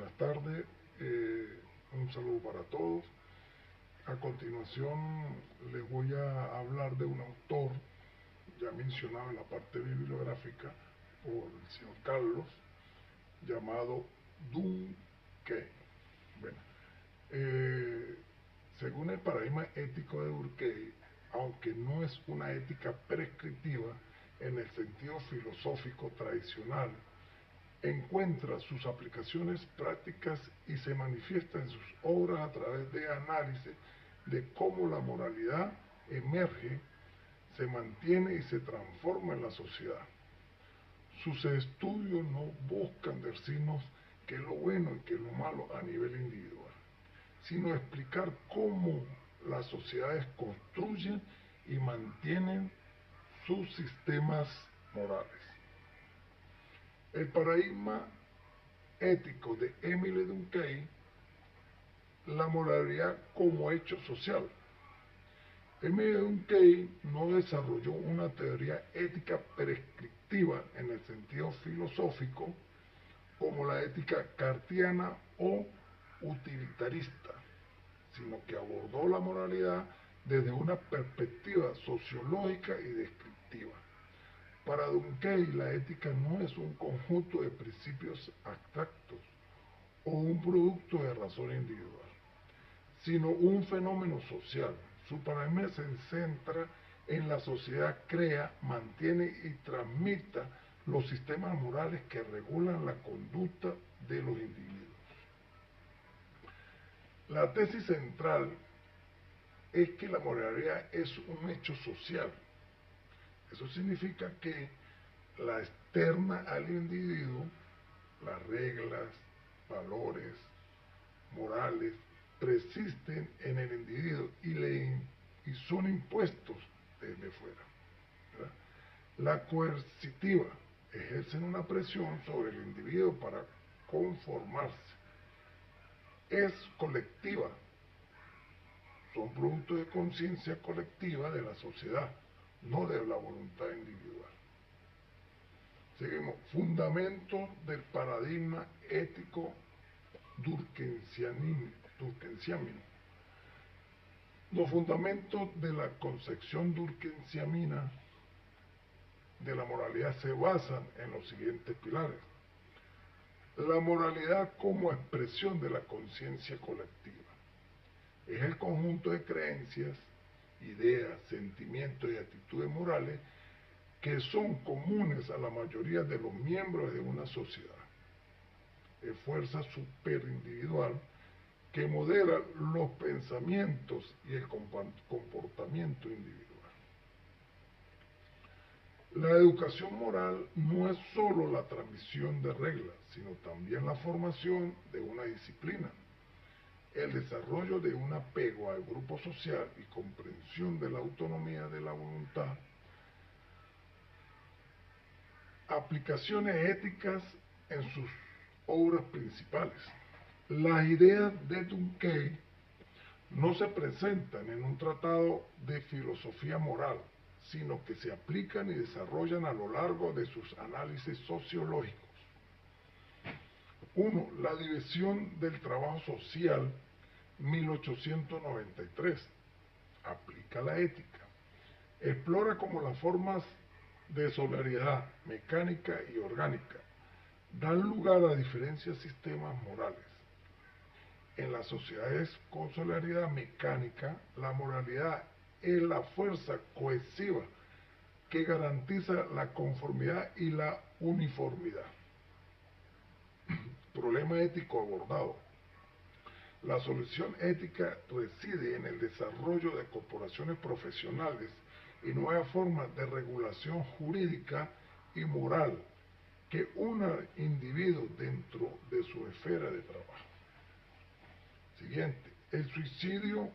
Buenas tardes, un saludo para todos. A continuación les voy a hablar de un autor ya mencionado en la parte bibliográfica por el señor Carlos, llamado Durkheim. Bueno, según el paradigma ético de Durkheim, aunque no es una ética prescriptiva en el sentido filosófico tradicional, encuentra sus aplicaciones prácticas y se manifiesta en sus obras a través de análisis de cómo la moralidad emerge, se mantiene y se transforma en la sociedad. Sus estudios no buscan decirnos qué es lo bueno y qué es lo malo a nivel individual, sino explicar cómo las sociedades construyen y mantienen sus sistemas morales. El paradigma ético de Émile Durkheim, la moralidad como hecho social. Émile Durkheim no desarrolló una teoría ética prescriptiva en el sentido filosófico como la ética kantiana o utilitarista, sino que abordó la moralidad desde una perspectiva sociológica y descriptiva. Para Durkheim, la ética no es un conjunto de principios abstractos o un producto de razón individual, sino un fenómeno social. Su paradigma se centra en la sociedad, crea, mantiene y transmita los sistemas morales que regulan la conducta de los individuos. La tesis central es que la moralidad es un hecho social. Eso significa que la externa al individuo, las reglas, valores, morales, persisten en el individuo y son impuestos desde fuera, ¿verdad? La coercitiva ejercen una presión sobre el individuo para conformarse. Es colectiva, son productos de conciencia colectiva de la sociedad, no de la voluntad individual. Seguimos, fundamentos del paradigma ético durkheimiano. Los fundamentos de la concepción durkheimiana de la moralidad se basan en los siguientes pilares. La moralidad como expresión de la conciencia colectiva. Es el conjunto de creencias, ideas, sentimientos y actitudes morales que son comunes a la mayoría de los miembros de una sociedad. Es fuerza superindividual que modera los pensamientos y el comportamiento individual. La educación moral no es sólo la transmisión de reglas, sino también la formación de una disciplina, el desarrollo de un apego al grupo social y comprensión de la autonomía de la voluntad. Aplicaciones éticas en sus obras principales. Las ideas de Durkheim no se presentan en un tratado de filosofía moral, sino que se aplican y desarrollan a lo largo de sus análisis sociológicos. 1. La división del trabajo social, 1893. Aplica la ética. Explora cómo las formas de solidaridad mecánica y orgánica dan lugar a diferentes sistemas morales. En las sociedades con solidaridad mecánica, la moralidad es la fuerza cohesiva que garantiza la conformidad y la uniformidad. Problema ético abordado. La solución ética reside en el desarrollo de corporaciones profesionales y nuevas formas de regulación jurídica y moral que unan individuos dentro de su esfera de trabajo. Siguiente, el suicidio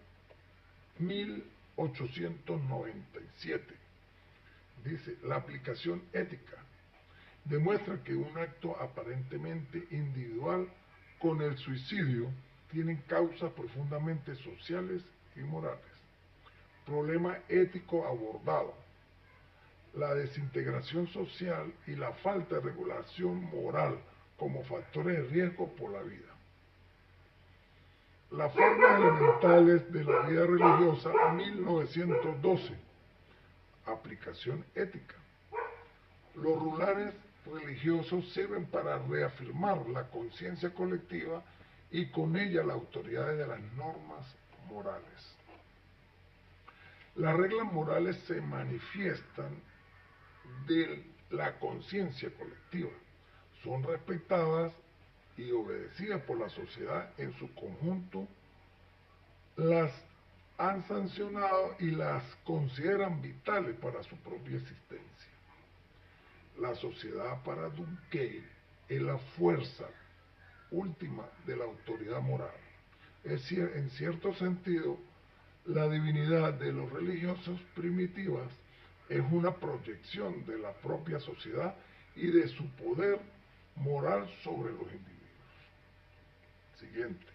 1897. Dice, la aplicación ética demuestra que un acto aparentemente individual con el suicidio tienen causas profundamente sociales y morales. Problema ético abordado. La desintegración social y la falta de regulación moral como factores de riesgo por la vida. Las formas elementales de la vida religiosa, 1912. Aplicación ética. Los rulares religiosos sirven para reafirmar la conciencia colectiva y con ella la autoridad de las normas morales. Las reglas morales se manifiestan de la conciencia colectiva, son respetadas y obedecidas por la sociedad en su conjunto, las han sancionado y las consideran vitales para su propia existencia. La sociedad para Durkheim es la fuerza última de la autoridad moral. Es decir, en cierto sentido, la divinidad de los religiosos primitivas es una proyección de la propia sociedad y de su poder moral sobre los individuos. Siguiente.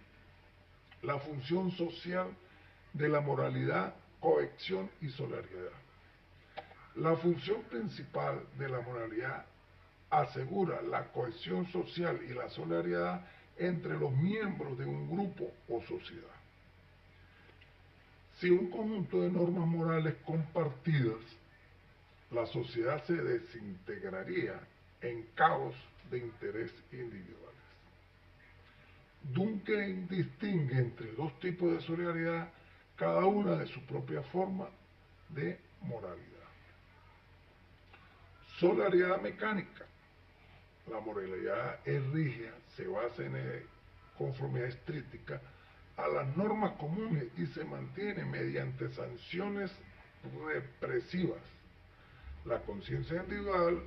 La función social de la moralidad, cohesión y solidaridad. La función principal de la moralidad asegura la cohesión social y la solidaridad entre los miembros de un grupo o sociedad. Si un conjunto de normas morales compartidas, la sociedad se desintegraría en caos de interés individuales. Durkheim distingue entre dos tipos de solidaridad, cada una de su propia forma de moralidad. Solidaridad mecánica. La moralidad es rígida, se basa en conformidad estricta a las normas comunes y se mantiene mediante sanciones represivas. La conciencia individual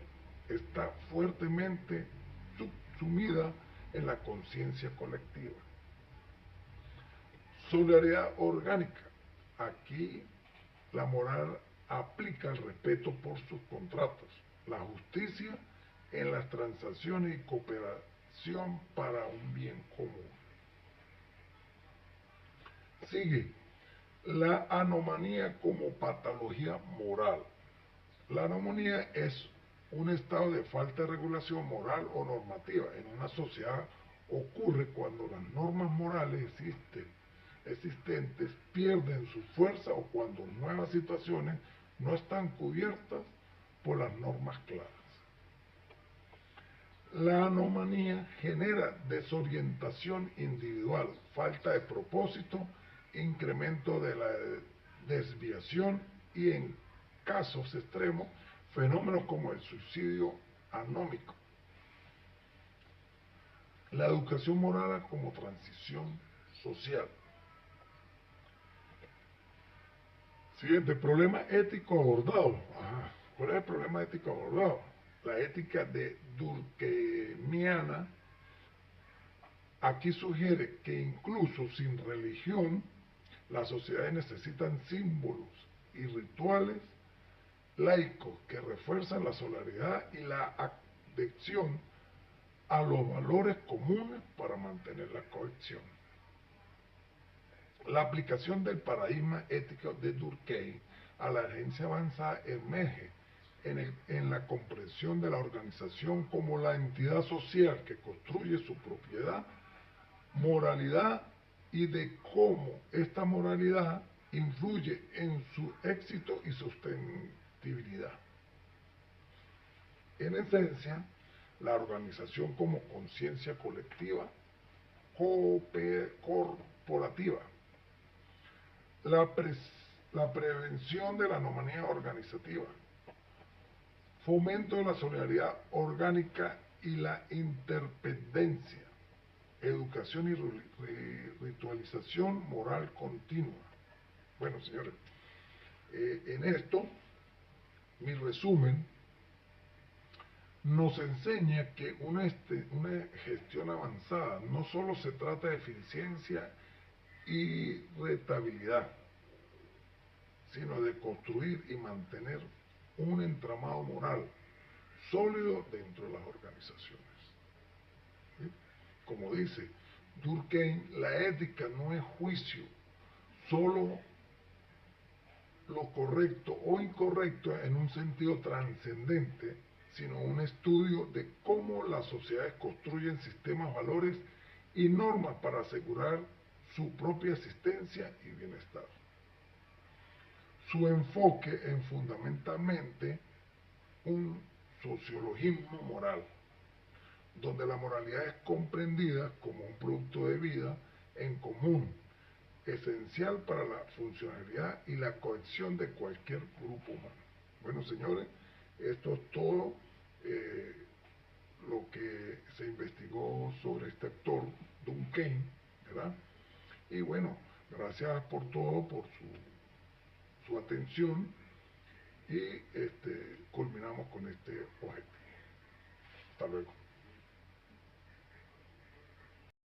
está fuertemente subsumida en la conciencia colectiva. Solidaridad orgánica. Aquí la moral aplica el respeto por sus contratos, la justicia en las transacciones y cooperación para un bien común. Sigue la anomalía como patología moral. La anomalía es un estado de falta de regulación moral o normativa. En una sociedad ocurre cuando las normas morales existentes pierden su fuerza o cuando nuevas situaciones no están cubiertas por las normas claras. La anomalía genera desorientación individual, falta de propósito, incremento de la desviación y en casos extremos, fenómenos como el suicidio anómico. La educación moral como transición social. Siguiente, problema ético abordado. ¿Cuál es el problema ético abordado? La ética de Durkheimiana aquí sugiere que incluso sin religión, las sociedades necesitan símbolos y rituales laicos que refuerzan la solidaridad y la adhesión a los valores comunes para mantener la cohesión. La aplicación del ético de Durkheim a la agencia avanzada emerge en la comprensión de la organización como la entidad social que construye su propiedad, moralidad y de cómo esta moralidad influye en su éxito y sostenibilidad. En esencia, la organización como conciencia colectiva, corporativa, la prevención de la anomalía organizativa, fomento de la solidaridad orgánica y la interdependencia, educación y ritualización moral continua. Bueno, señores, en esto, mi resumen nos enseña que una gestión avanzada no solo se trata de eficiencia y rentabilidad, sino de construir y mantener un entramado moral sólido dentro de las organizaciones. ¿Sí? Como dice Durkheim, la ética no es juicio, solo lo correcto o incorrecto en un sentido trascendente, sino un estudio de cómo las sociedades construyen sistemas, valores y normas para asegurar su propia existencia y bienestar. Su enfoque en fundamentalmente un sociologismo moral, donde la moralidad es comprendida como un producto de vida en común, esencial para la funcionalidad y la cohesión de cualquier grupo humano. Bueno, señores, esto es todo lo que se investigó sobre este actor, Durkheim, ¿verdad? Y bueno, gracias por todo, por su atención y culminamos con este objetivo. Hasta luego.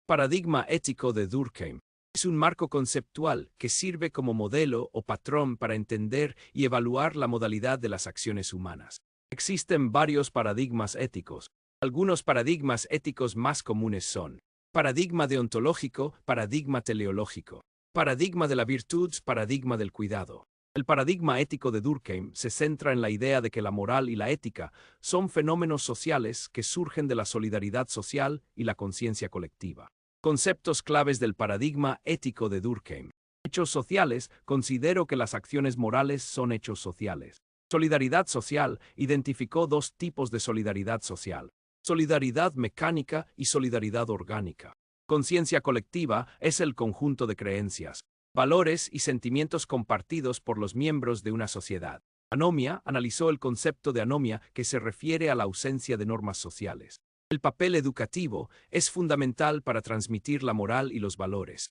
Paradigma ético de Durkheim. Es un marco conceptual que sirve como modelo o patrón para entender y evaluar la modalidad de las acciones humanas. Existen varios paradigmas éticos. Algunos paradigmas éticos más comunes son: paradigma deontológico, paradigma teleológico, paradigma de la virtud, paradigma del cuidado. El paradigma ético de Durkheim se centra en la idea de que la moral y la ética son fenómenos sociales que surgen de la solidaridad social y la conciencia colectiva. Conceptos claves del paradigma ético de Durkheim. Hechos sociales. Considero que las acciones morales son hechos sociales. Solidaridad social. Identificó dos tipos de solidaridad social: solidaridad mecánica y solidaridad orgánica. Conciencia colectiva es el conjunto de creencias, valores y sentimientos compartidos por los miembros de una sociedad. Anomia. Analizó el concepto de anomia, que se refiere a la ausencia de normas sociales. El papel educativo es fundamental para transmitir la moral y los valores.